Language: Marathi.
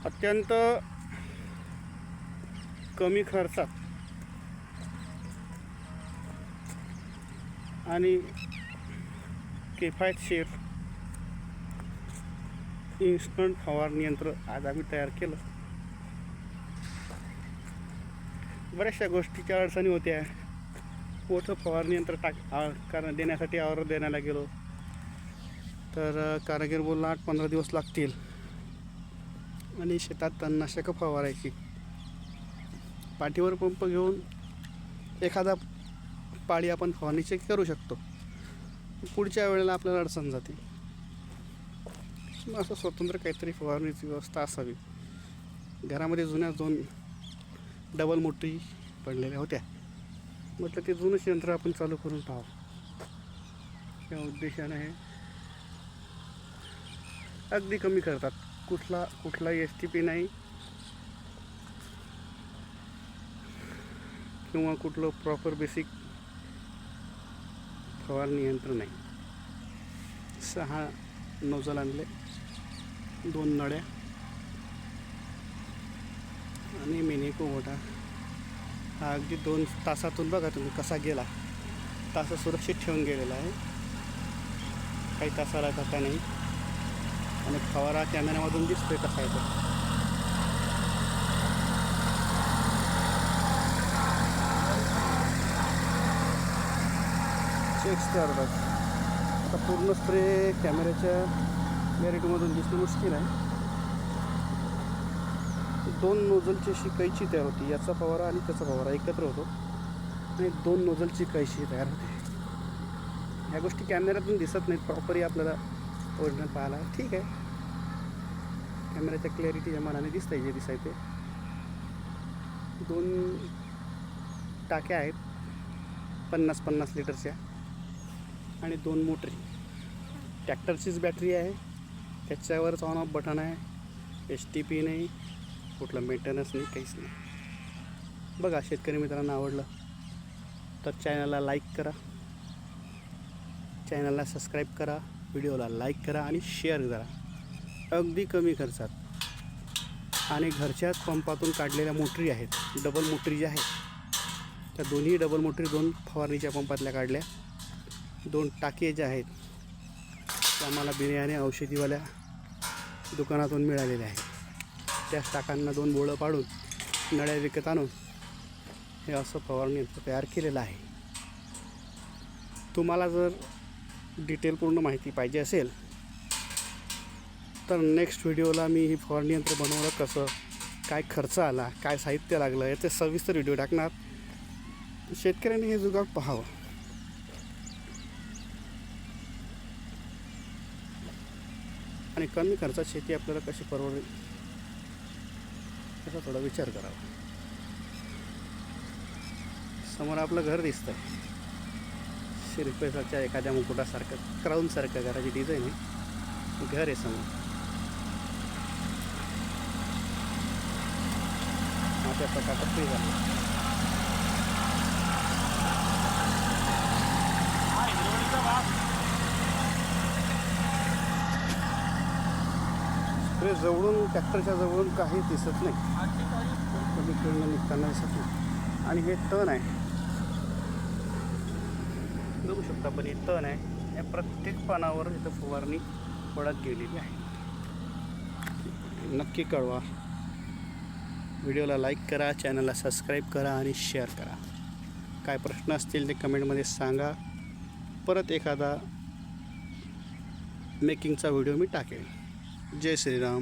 अत्यंत कमी खर्चात आणि किफायतशीर इन्स्टंट फवारणी यंत्र आज आम्ही तयार केलं. बऱ्याचशा गोष्टीच्या अडचणी होत्या. मोठं फवारणी यंत्र देण्यासाठी ऑर्डर देण्याला गेलो तर कारागीर बोलला 8-15 दिवस लागतील आणि शेतात तणनाशकं फवारायची. पाठीवर पंप घेऊन एखादा पाळी आपण फवारणीची करू शकतो. पुढच्या वेळेला आपल्याला अडचण जाते. असं स्वतंत्र काहीतरी फवारणीची व्यवस्था असावी. घरामध्ये जुन्या 2 डबल मोटरी पडलेल्या होत्या. म्हटलं ते जुनंच यंत्र आपण चालू करून पाहावं या उद्देशाने हे अगदी कमी करतात. कुठला STP नाही किंवा कुठलं प्रॉपर बेसिक फवारणी यंत्र नाही. 6 नोझल आणले, 2 नळ्या आणि मिनी कोबोटा. हा अगदी 2 तासातून बघा तुम्ही कसा गेला. तास सुरक्षित ठेवून गेलेला आहे, काही तासाला धक्का नाही. आणि फवारा कॅमेऱ्यामधून दिसतोय कसा आहे तो. चेक्स करतात. आता पूर्ण स्प्रे कॅमेऱ्याच्या क्लॅरिटीमधून दिसणं मुश्किल आहे. 2 नोझलची अशी कैची तयार होती. याचा फवारा आणि त्याचा फवारा एकत्र होतो आणि 2 नोझलची कैची तयार होते. ह्या गोष्टी कॅमेऱ्यातून दिसत नाहीत. प्रॉपरली आपल्याला ओरिजिनल पाहायला ठीक आहे. कॅमेऱ्याच्या क्लॅरिटीच्या मानाने दिसतंय जे दिसायचे. 2 टाक्या आहेत 50-50 लिटरच्या आणि 2 मोटरी. ट्रॅक्टरचीच बॅटरी आहे. त्याच्यावरच ऑन ऑफ बटन आहे. STP नाही, कुठलं मेंटेनन्स नाही, काहीच नाही. बघा, शेतकरी मित्रांना आवडलं तर चॅनलला लाईक करा, चॅनलला सबस्क्राईब करा, व्हिडिओला लाईक करा आणि शेअर करा. अगदी कमी खर्चात आणि घरच्याच पंपातून काढलेल्या मोटरी आहेत. डबल मोटरी ज्या आहेत त्या दोन्ही डबल मोटरी 2 फवारणीच्या पंपातल्या काढल्या. 2 टाके ज्या आहेत त्या आम्हाला बिर्याणी औषधीवाल्या दुकानातून मिळालेल्या आहेत. त्याच टाकांना 2 बोळं पाडून नळ्या विकत आणून हे असं फवारणी यंत्र तयार केलेलं आहे. तुम्हाला जर डिटेल पूर्ण माहिती पाहिजे असेल तर नेक्स्ट व्हिडिओला मी ही फवारणी यंत्र बनवलं कसं, काय खर्च आला, काय साहित्य लागलं याचे सविस्तर व्हिडिओ टाकणार. शेतकऱ्यांनी हे जुगाड पाहावं. आणि कमी खर्चात शेती आपल्याला कशी परवडेल याचा थोडा विचार करावा. समोर आपलं घर दिसतंय. शिरपेसाच्या एखाद्या मुकुटासारखं क्राऊनसारखं घराची डिझाईन आहे. घर आहे समोर. आपल्या प्रकारचा फ्री झाला. स्प्रे जवळून ट्रॅक्टरच्या जवळून काहीच दिसत नाही. कमी खेळणं निघताना दिसत नाही. आणि हे तण आहे, बघू शकता. पण हे तण आहे. या प्रत्येक पानावर इथं फवारणी पडत गेलेली आहे. नक्की कळवा. व्हिडिओला लाईक करा, चॅनलला सबस्क्राईब करा आणि शेअर करा. काय प्रश्न असतील ते कमेंटमध्ये सांगा. परत एखादा मेकिंगचा व्हिडिओ मी टाकेन. जय श्रीराम.